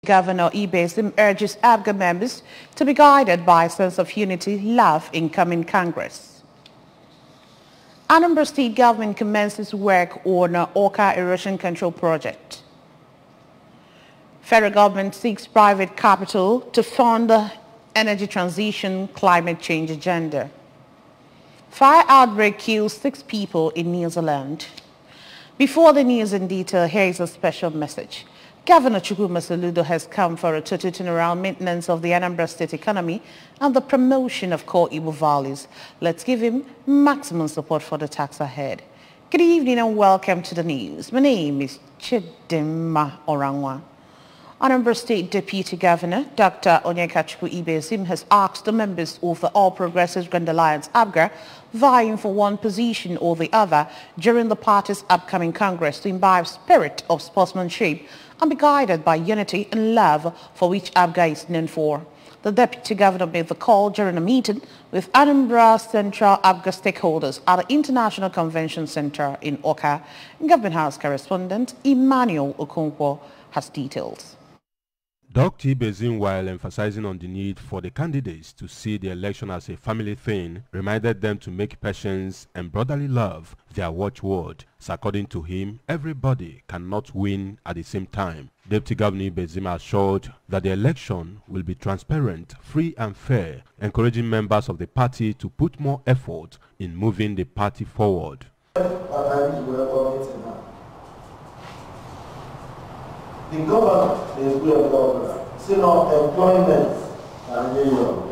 Governor Ibesim urges ABGA members to be guided by a sense of unity, love in coming Congress. Anambra State government commences work on an Awka erosion control project. Federal government seeks private capital to fund the energy transition climate change agenda. Fire outbreak kills 6 people in New Zealand. Before the news in detail, here is a special message. Governor Chukwuma Soludo has come for a total turnaround maintenance of the Anambra State economy and the promotion of core Igbo values. Let's give him maximum support for the task ahead. Good evening and welcome to the news. My name is Chidimma Orangwa. Anambra State Deputy Governor Dr. Onyekachukwu Ibesim has asked the members of the All Progressives Grand Alliance ABGA vying for one position or the other during the party's upcoming Congress to imbibe spirit of sportsmanship and be guided by unity and love for which ABGA is known for. The Deputy Governor made the call during a meeting with Anambra Central ABGA stakeholders at the International Convention Center in Awka. Government House correspondent Emmanuel Okonkwo has details. Dr. Ibesim, while emphasizing on the need for the candidates to see the election as a family thing, reminded them to make patience and brotherly love their watchword. So according to him, everybody cannot win at the same time. Deputy Governor Ibesim assured that the election will be transparent, free and fair, encouraging members of the party to put more effort in moving the party forward. The government is good government. See no employment and the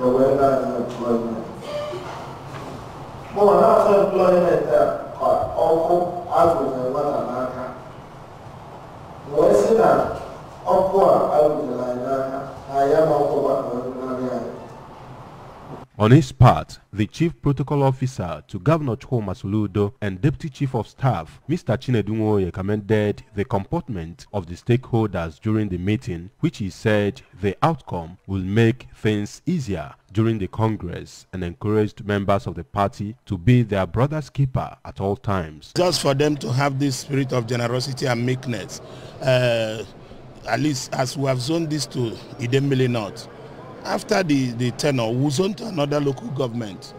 weather employment. More not employment also as with one another. We see that I am On his part, the Chief Protocol Officer to Governor Chukwuma Soludo and Deputy Chief of Staff, Mr. Chinedu Nwoye, commended the comportment of the stakeholders during the meeting, which he said the outcome will make things easier during the Congress, and encouraged members of the party to be their brother's keeper at all times. Just for them to have this spirit of generosity and meekness, at least as we have zoned this to Idemili North. After the tenure, we zone to another local government.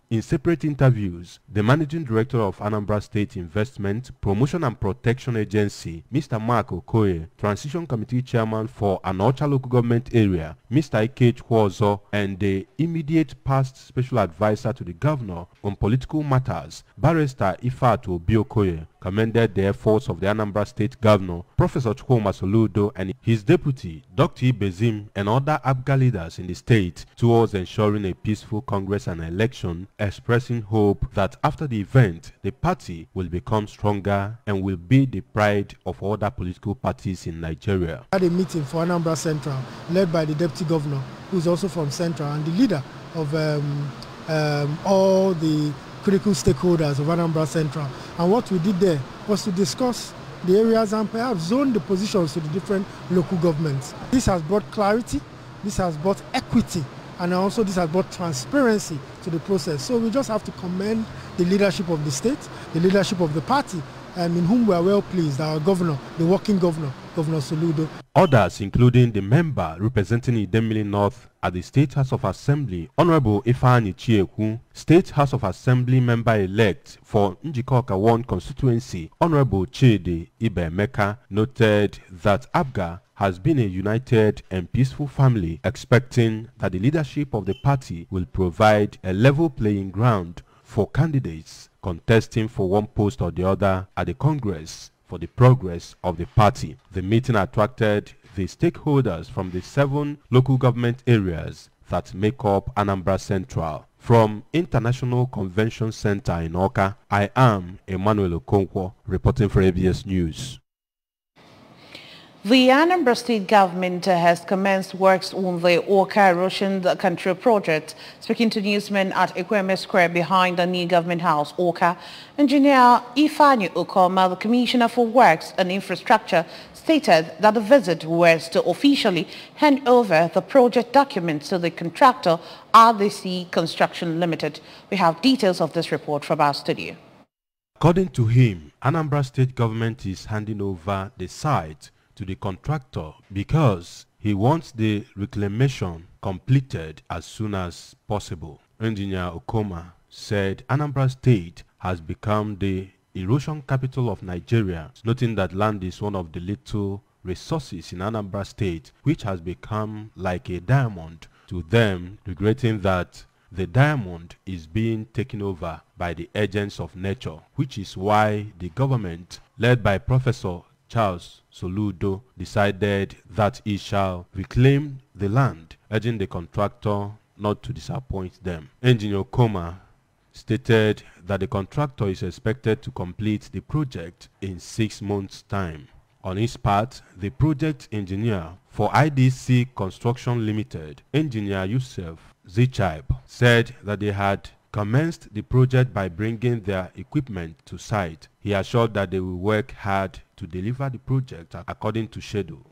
In separate interviews, the Managing Director of Anambra State Investment, Promotion and Protection Agency, Mr. Mark Okoye, Transition Committee Chairman for Anocha Local Government Area, Mr. Ike Chwozo, and the immediate past Special Advisor to the Governor on Political Matters, Barrister Ifeatu Obi Okoye, commended the efforts of the Anambra State Governor, Professor Chukwuma Soludo, and his deputy, Dr. Ibesim, and other ABGA leaders in the state towards ensuring a peaceful Congress and election, expressing hope that after the event, the party will become stronger and will be the pride of other political parties in Nigeria. We had a meeting for Anambra Central, led by the Deputy Governor, who is also from Central, and the leader of all the critical stakeholders of Anambra Central. And what we did there was to discuss the areas and perhaps zone the positions to the different local governments. This has brought clarity, this has brought equity, and also this has brought transparency to the process. So we just have to commend the leadership of the state, the leadership of the party, in whom we are well pleased, our governor, the working governor, Governor Soludo. Others, including the member representing Idemili North at the State House of Assembly, Honorable Ifeanyi Chiekwu, State House of Assembly member-elect for Njikoka 1 constituency, Honorable Chidi Ibemeka, noted that ABGA has been a united and peaceful family, expecting that the leadership of the party will provide a level playing ground for candidates contesting for one post or the other at the Congress for the progress of the party. The meeting attracted the stakeholders from the 7 local government areas that make up Anambra Central. From International Convention Center in Awka, I am Emmanuel Okonkwo, reporting for ABS News. The Anambra State government has commenced works on the Awka erosion control project. Speaking to newsmen at Ekweme Square behind the new government house, Awka, Engineer Ifeanyi Ukoma, the Commissioner for Works and Infrastructure, stated that the visit was to officially hand over the project documents to the contractor, RDC Construction Limited. We have details of this report from our studio. According to him, Anambra State government is handing over the site to the contractor because he wants the reclamation completed as soon as possible. Engineer Okoma said Anambra State has become the erosion capital of Nigeria, noting that land is one of the little resources in Anambra State which has become like a diamond to them, regretting that the diamond is being taken over by the agents of nature, which is why the government, led by Professor Charles Soludo, decided that it shall reclaim the land, urging the contractor not to disappoint them. Engineer Okoma stated that the contractor is expected to complete the project in 6 months' time. On his part, the project engineer for IDC Construction Limited, Engineer Yusuf Zichaib, said that they had commenced the project by bringing their equipment to site. He assured that they will work hard to deliver the project according to schedule.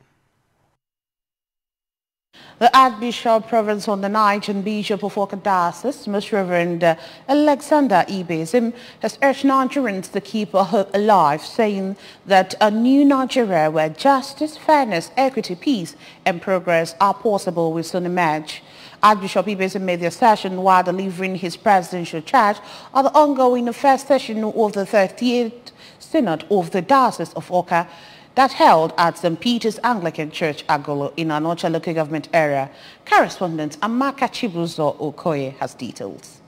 The Archbishop Province on the Niger and Bishop of Awka Diocese, Most Reverend Alexander Ibezim, has urged Nigerians to keep a hope alive, saying that a new Nigeria where justice, fairness, equity, peace and progress are possible will soon emerge. Archbishop Ibezim made the assertion while delivering his presidential charge at the ongoing first session of the 38th Synod of the Diocese of Awka that held at St. Peter's Anglican Church, Agolo, in Anocha local government area. Correspondent Amaka Chibuzo Okoye has details.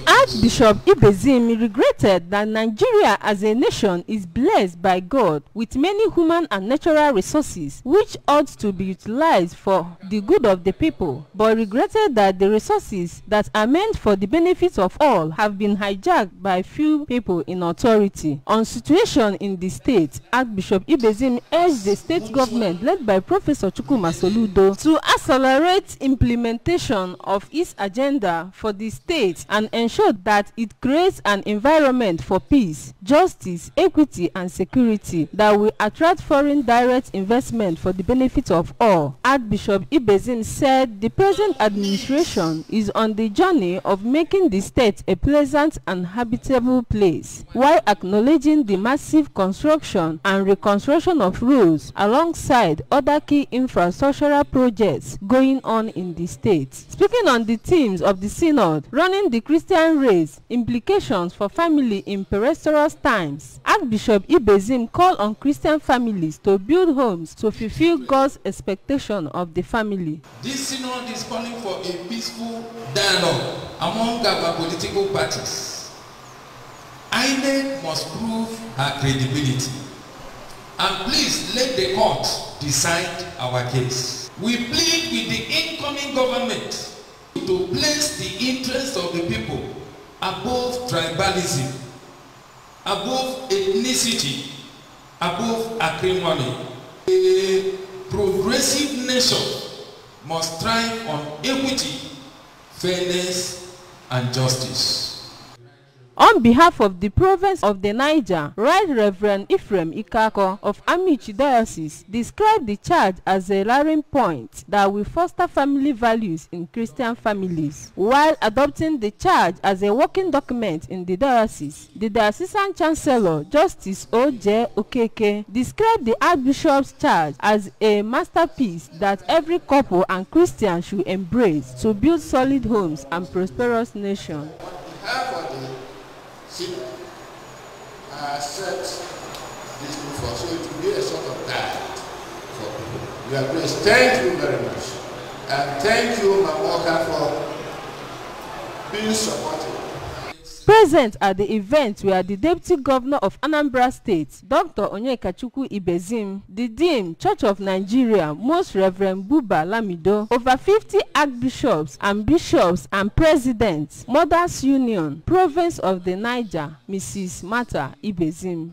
Archbishop Ibezim regretted that Nigeria as a nation is blessed by God with many human and natural resources which ought to be utilized for the good of the people, but regretted that the resources that are meant for the benefit of all have been hijacked by few people in authority. On situation in the state, Archbishop Ibezim urged the state government led by Professor Chukwuma Soludo to accelerate implementation of its agenda for the state and ensure that it creates an environment for peace, justice, equity and security that will attract foreign direct investment for the benefit of all. Archbishop Ibezim said the present administration is on the journey of making the state a pleasant and habitable place, while acknowledging the massive construction and reconstruction of roads alongside other key infrastructural projects going on in the state. Speaking on the themes of the synod, running the Christian race, implications for family in perilous times, Archbishop Ibezim called on Christian families to build homes to fulfill God's expectation of the family. This synod is calling for a peaceful dialogue among our political parties. INEC must prove her credibility, and please let the court decide our case. We plead with the incoming government to place the interests of the people above tribalism, above ethnicity, above acrimony. A progressive nation must thrive on equity, fairness, and justice. On behalf of the province of the Niger, Right Reverend Ephraim Ikako of Amichi Diocese described the charge as a rallying point that will foster family values in Christian families. While adopting the charge as a working document in the diocese, the diocesan chancellor, Justice O.J. Okeke, described the Archbishop's charge as a masterpiece that every couple and Christian should embrace to build solid homes and prosperous nation. Set this before, so it will be a sort of guide for people. We are blessed. Thank you very much, and thank you, Mamoka, for being supportive. Present at the event were the Deputy Governor of Anambra State, Dr. Onyekachukwu Ibezim, the Dean, Church of Nigeria, Most Reverend Buba Lamido, over 50 archbishops and bishops and presidents, Mothers Union, Province of the Niger, Mrs. Martha Ibezim.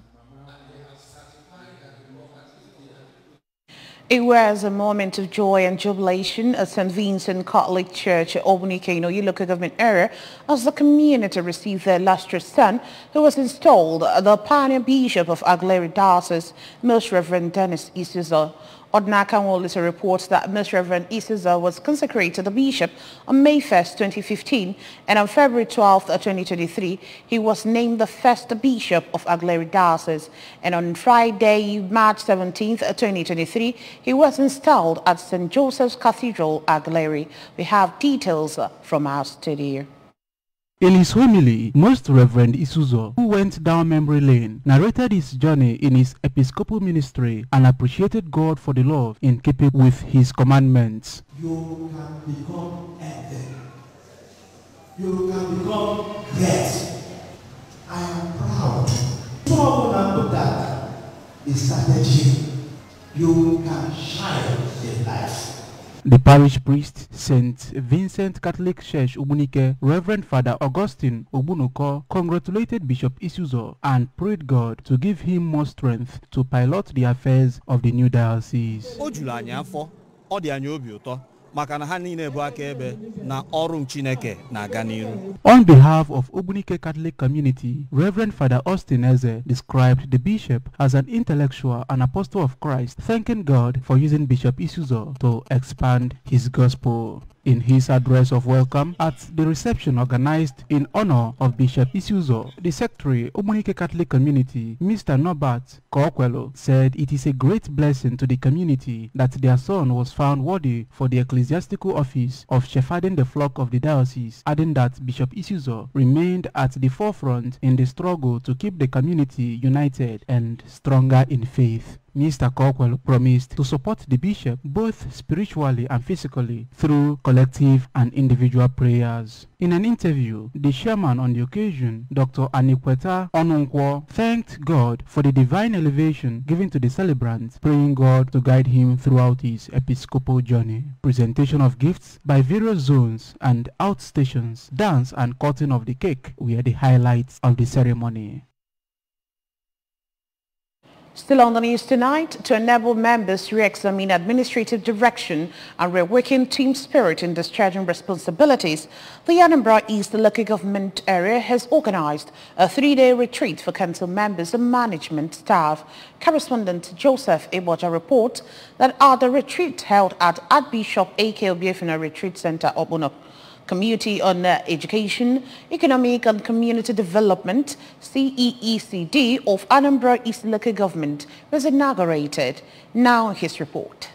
It was a moment of joy and jubilation at St. Vincent Catholic Church, Ogbunike, local government area, as the community received their illustrious son, who was installed the pioneer bishop of Aguilera Diocese, Most Reverend Dennis Isuzo. Odnaka Wolisa reports that Most Reverend Isuzo was consecrated the bishop on May 1st, 2015, and on February 12th, 2023, he was named the first bishop of Aguilera Diocese. And on Friday, March 17th, 2023, he was installed at St. Joseph's Cathedral, Aguilera. We have details from our studio. In his homily, Most Reverend Isuzo, who went down memory lane, narrated his journey in his episcopal ministry and appreciated God for the love in keeping with his commandments. You can become anything. You can become great. I am proud. Someone that is strategy. You can shine in life. The parish priest, St. Vincent Catholic Church, Ogbunike, Reverend Father Augustine Ogbunuko, congratulated Bishop Isuzo and prayed God to give him more strength to pilot the affairs of the new diocese. On behalf of Ogbunike Catholic community, Reverend Father Austin Eze described the bishop as an intellectual and apostle of Christ, thanking God for using Bishop Isuzo to expand his gospel. In his address of welcome at the reception organized in honor of Bishop Isuzo, the Secretary, Ogbunike Catholic Community, Mr. Norbert Kokwelo, said it is a great blessing to the community that their son was found worthy for the ecclesiastical office of shepherding the flock of the diocese, adding that Bishop Isuzo remained at the forefront in the struggle to keep the community united and stronger in faith. Mr. Kokwelo promised to support the bishop both spiritually and physically through collective and individual prayers. In an interview, the chairman on the occasion, Dr. Anikweta Onunkwo, thanked God for the divine elevation given to the celebrant, praying God to guide him throughout his episcopal journey. Presentation of gifts by various zones and outstations, dance and cutting of the cake were the highlights of the ceremony. Still on the news tonight, to enable members to re-examine administrative direction and reawaken team spirit in discharging responsibilities, the Anambra East local government area has organized a 3-day retreat for council members and management staff. Correspondent Joseph Eboja reports that at the retreat held at Archbishop A.K. Obiefuna Retreat Center, Obuno, Committee on Education, Economic and Community Development, CEECD of Anambra East Local Government was inaugurated. Now his report.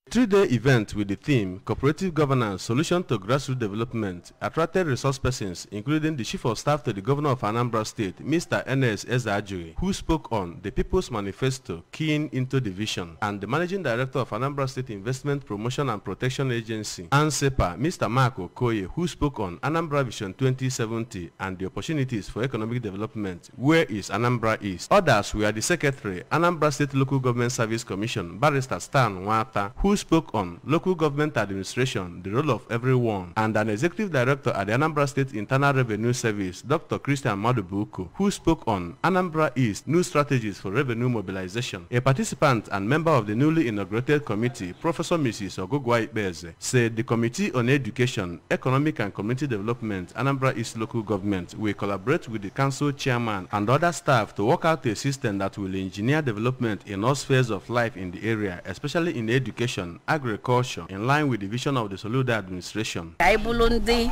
3-day event with the theme Cooperative Governance, Solution to Grassroots Development attracted resource persons including the Chief of Staff to the Governor of Anambra State, Mr. N.S. Ezajuri, who spoke on the People's Manifesto, Keying into the Vision, and the Managing Director of Anambra State Investment Promotion and Protection Agency, ANSEPA, Mr. Mark Okoye, who spoke on Anambra Vision 2070 and the opportunities for economic development. Where is Anambra East? Others were the Secretary, Anambra State Local Government Service Commission, Barrister Stan Nwata, who spoke on local government administration, the role of everyone, and an executive director at the Anambra State Internal Revenue Service, Dr. Christian Madubuku, who spoke on Anambra East, new strategies for revenue mobilization. A participant and member of the newly inaugurated committee, Professor Mrs. Ogugwa Ibeze, said the Committee on Education, Economic and Community Development, Anambra East Local Government, will collaborate with the council chairman and other staff to work out a system that will engineer development in all spheres of life in the area, especially in education, agriculture, in line with the vision of the Soludo administration. Aibulundi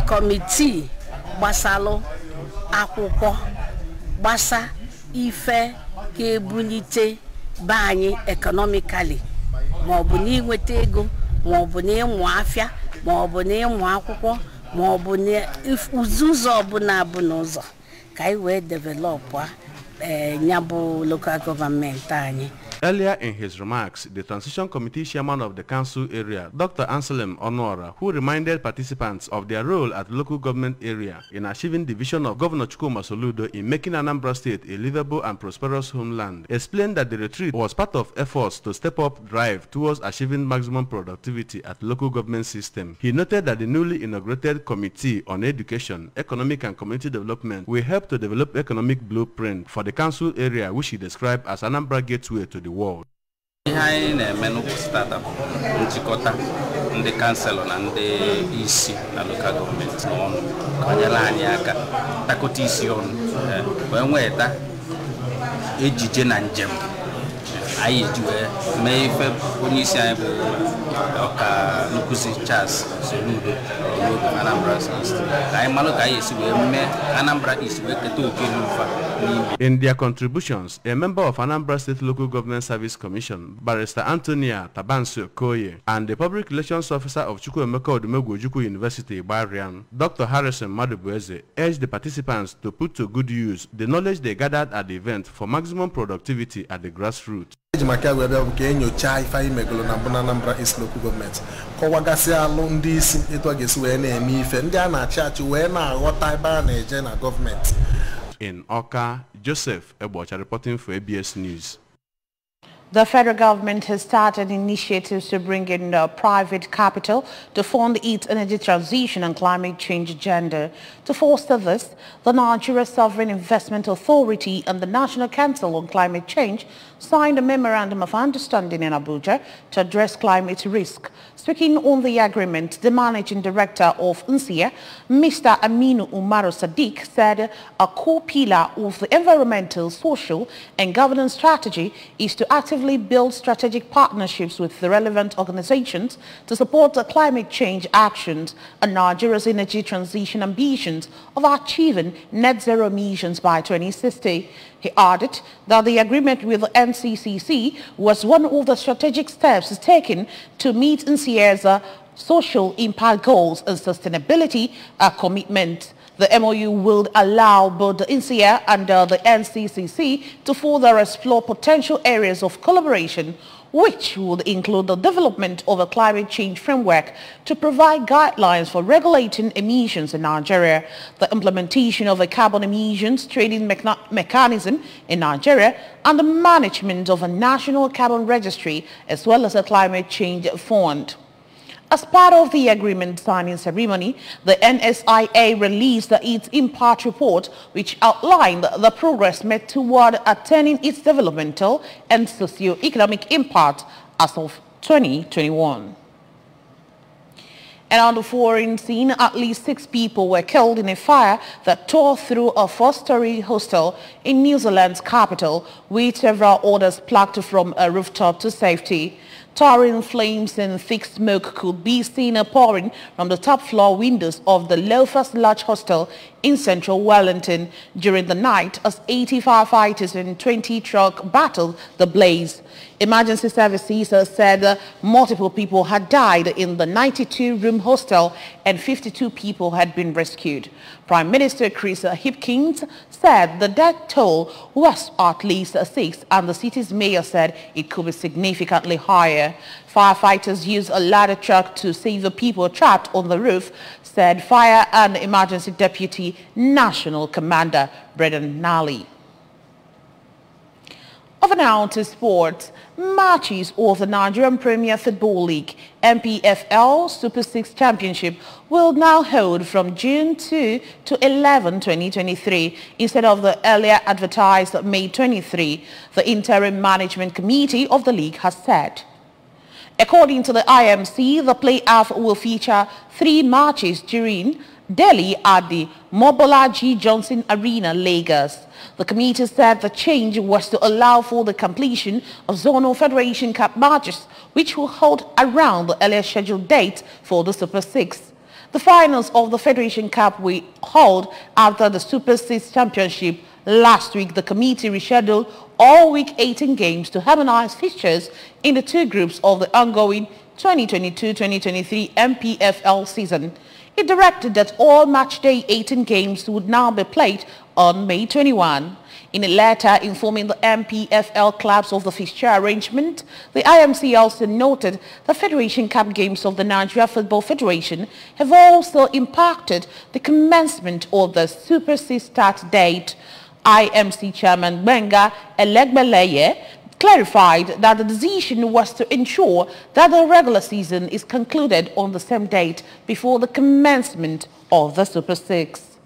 committee basalo akwụkwọ basa ife kebulite banye economically maọbụ na inweta ego maọbụ na ịmụ afịa maọbụ na ịmụ akwụkwọ maọbụ na ụzọ ọbụla bụ n'ụzọ ka anyị wee develop nyabụ local government anyị. Earlier in his remarks, the Transition Committee Chairman of the Council area, Dr. Anselm Onora, who reminded participants of their role at the local government area in achieving the vision of Governor Chukwuma Soludo in making Anambra State a livable and prosperous homeland, explained that the retreat was part of efforts to step up drive towards achieving maximum productivity at the local government system. He noted that the newly inaugurated Committee on Education, Economic and Community Development will help to develop economic blueprint for the council area, which he described as Anambra Gateway to the world. Ihe na-eme n'ụbọchị tata bụ njikọta ndị kanselọ na ndị isi na lokal gọọmenti n'ọnụ ka nyere anyị aka takọta isi ọnụ wee nweta ejije na njem anyị ji wee mee ife onye isi anyị bụ ọka nkụzi Charles Soludo n'oge Anambra East ka anyị malụ ka anyị esi wee mee Anambra East wee keta oke n'ụfa n'ime. In their contributions, a member of Anambra State Local Government Service Commission, Barrister Antonia Tabansu Okoye, and the Public Relations Officer of Chukwuemeka Odumegwu Ojukwu University, Barian, Dr. Harrison Madubueze, urged the participants to put to good use the knowledge they gathered at the event for maximum productivity at the grassroots. Ejimaka webe bụ ka enyocha ife anyị megolo na mbụ na Anambra East Local Government kọwagasị alụ ndị isi etu a ga-esi wee na-eme ife ndị a na-achị achị wee na-aghọta ebe a na-eje na gọọmenti. In Awka, Joseph Ebocha reporting for ABS News. The federal government has started initiatives to bring in private capital to fund its energy transition and climate change agenda. To foster this, the Nigeria Sovereign Investment Authority and the National Council on Climate Change signed a memorandum of understanding in Abuja to address climate risk. Speaking on the agreement, the managing director of NCA, Mr. Aminu Umaru Sadiq, said a core pillar of the environmental, social and governance strategy is to actively build strategic partnerships with the relevant organizations to support the climate change actions and Nigeria's energy transition ambitions of achieving net zero emissions by 2060. He added that the agreement with the NCCC was one of the strategic steps taken to meet NCA's social impact goals and sustainability commitment. The MOU will allow both the NCA and the NCCC to further explore potential areas of collaboration, which would include the development of a climate change framework to provide guidelines for regulating emissions in Nigeria, the implementation of a carbon emissions trading mechanism in Nigeria, and the management of a national carbon registry, as well as a climate change fund. As part of the agreement signing ceremony, the NSIA released its impact report, which outlined the progress made toward attaining its developmental and socio-economic impact as of 2021. And on the foreign scene, at least 6 people were killed in a fire that tore through a 4-story hostel in New Zealand's capital, with several others plucked from a rooftop to safety. Towering flames and thick smoke could be seen pouring from the top floor windows of the Loafers Lodge hostel in central Wellington during the night as 80 firefighters and 20 trucks battled the blaze. Emergency services said multiple people had died in the 92-room hostel and 52 people had been rescued. Prime Minister Chris Hipkins said the death toll was at least 6 and the city's mayor said it could be significantly higher. Firefighters used a ladder truck to save the people trapped on the roof, said Fire and Emergency Deputy National Commander Brendan Nally. Over now to sports. Matches of the Nigerian Premier Football League MPFL Super 6 Championship will now hold from June 2 to 11, 2023 instead of the earlier advertised May 23, the interim management committee of the league has said. According to the IMC, the playoff will feature 3 matches during Delhi at the Mobolaji Johnson Arena, Lagos. The committee said the change was to allow for the completion of Zonal Federation Cup matches, which will hold around the earlier scheduled date for the Super 6. The finals of the Federation Cup will hold after the Super 6 Championship. Last week, the committee rescheduled all Week 18 games to harmonize fixtures in the 2 groups of the ongoing 2022-2023 MPFL season. It directed that all matchday 18 games would now be played on May 21. In a letter informing the MPFL clubs of the fixture arrangement, the IMC also noted the Federation Cup games of the Nigeria Football Federation have also impacted the commencement of the Super 6 start date. IMC Chairman Benga Elegbeleye clarified that the decision was to ensure that the regular season is concluded on the same date before the commencement of the Super 6.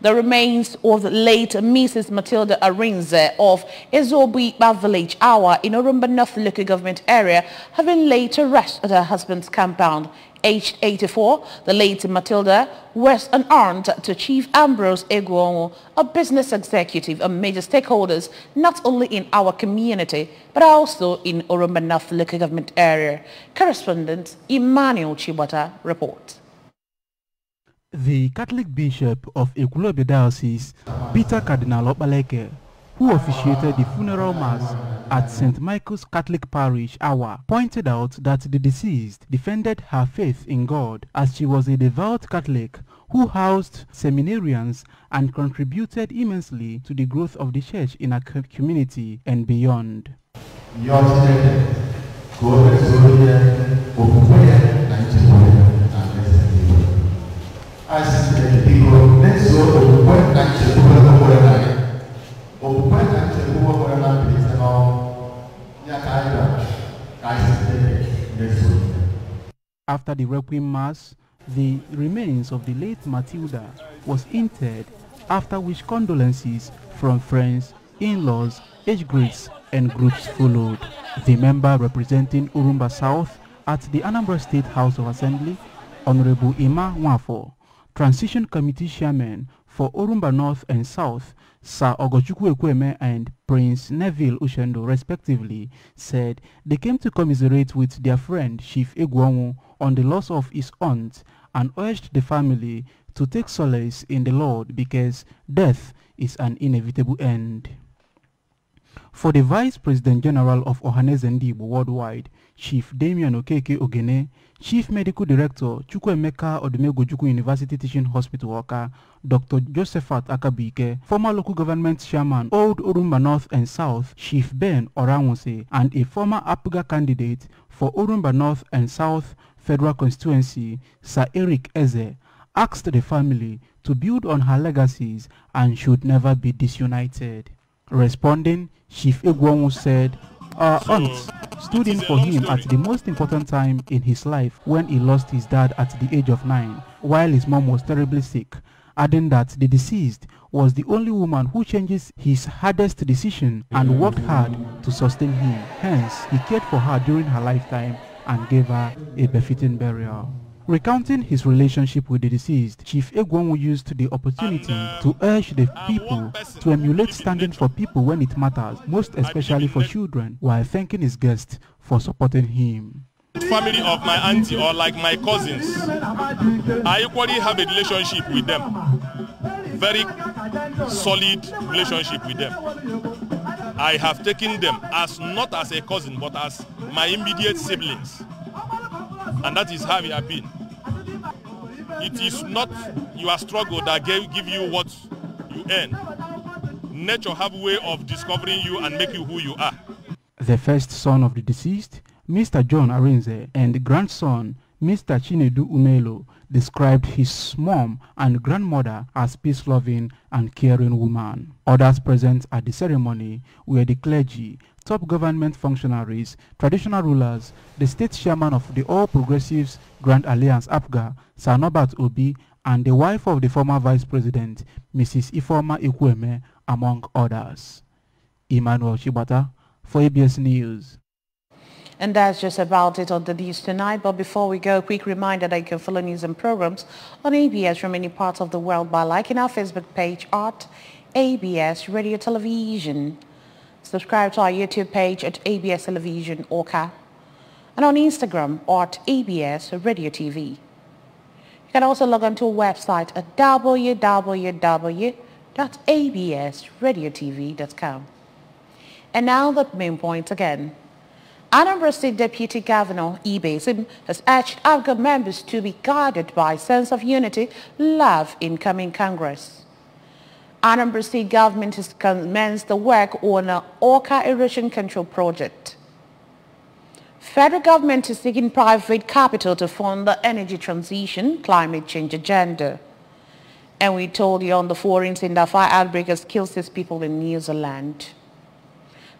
The remains of the late Mrs. Matilda Arinze of Ezobiba Village Awa in Orumba North local government area have been laid to rest at her husband's compound. Aged 84, the late Matilda was an aunt to Chief Ambrose Egwonwo, a business executive and major stakeholders not only in our community but also in Orumba North local government area. Correspondent Emmanuel Chibata reports. The Catholic Bishop of Ekwulobia Diocese, Peter Cardinal Opaleke, who officiated the funeral mass at St. Michael's Catholic Parish, Awa, pointed out that the deceased defended her faith in God as she was a devout Catholic who housed seminarians and contributed immensely to the growth of the church in her community and beyond. After the Requiem Mass, the remains of the late Matilda was interred, after which condolences from friends, in-laws, age grades and groups followed. The member representing Orumba South at the Anambra State House of Assembly, Honorable Emma Nwafo, Transition Committee Chairman for Orumba North and South, Sir Ogochukwu Ekweme and Prince Neville Ushendo, respectively, said they came to commiserate with their friend Chief Egwonwo on the loss of his aunt and urged the family to take solace in the Lord because death is an inevitable end. For the Vice President General of Ohaneze Ndigbo Worldwide, Chief Damian Okeke Ogene, Chief Medical Director Chukwuemeka Odumegwu University Teaching Hospital Awka, Dr. Josephat Akabike, former local government chairman Old Orumba North and South, Chief Ben Oranwose, and a former APGA candidate for Orumba North and South Federal Constituency, Sir Eric Eze, asked the family to build on her legacies and should never be disunited. Responding, Chief Egwonwo said, "Our aunt stood in for him at the most important time in his life when he lost his dad at the age of 9, while his mom was terribly sick," adding that the deceased was the only woman who changes his hardest decision and worked hard to sustain him. Hence, he cared for her during her lifetime and gave her a befitting burial. Recounting his relationship with the deceased, Chief Egwonwo used the opportunity to urge the people to emulate standing for people when it matters, most especially for children, while thanking his guests for supporting him. Family of my auntie or like my cousins, I equally have a relationship with them. Very solid relationship with them. I have taken them as not as a cousin but as my immediate siblings. And that is how we have been. It is not your struggle that give you what you earn. Nature have a way of discovering you and make you who you are. The first son of the deceased, Mr. John Arinze, and grandson, Mr. Chinedu Umelo, described his mom and grandmother as peace-loving and caring women. Others present at the ceremony were the clergy, top government functionaries, traditional rulers, the state chairman of the All Progressives Grand Alliance APGA, Sir Norbert Obi, and the wife of the former vice president, Mrs. Ifeoma Ekweme, among others. Emmanuel Chibata for ABS News. And that's just about it on the news tonight. But before we go, a quick reminder that you can follow news and programs on ABS from many parts of the world by liking our Facebook page at ABS Radio Television. Subscribe to our YouTube page at ABS Television Awka and on Instagram at ABS Radio TV. You can also log on to our website at www.absradiotv.com. And now the main point again. Anambra State Deputy Governor Ibe Sim has urged APGA members to be guided by a sense of unity, love in coming Congress. Anambra State government has commenced the work on an Awka erosion control project. Federal government is seeking private capital to fund the energy transition, climate change agenda. And we told you on the 4 incident that fire outbreak has killed 6 people in New Zealand.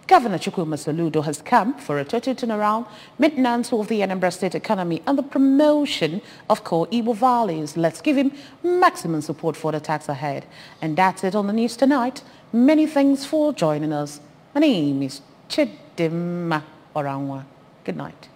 Governor Chukwuma Soludo has come for a total turnaround, maintenance of the Anambra State economy and the promotion of core Igbo values. Let's give him maximum support for the tax ahead. And that's it on the news tonight. Many thanks for joining us. My name is Chidimma Oranwa. Good night.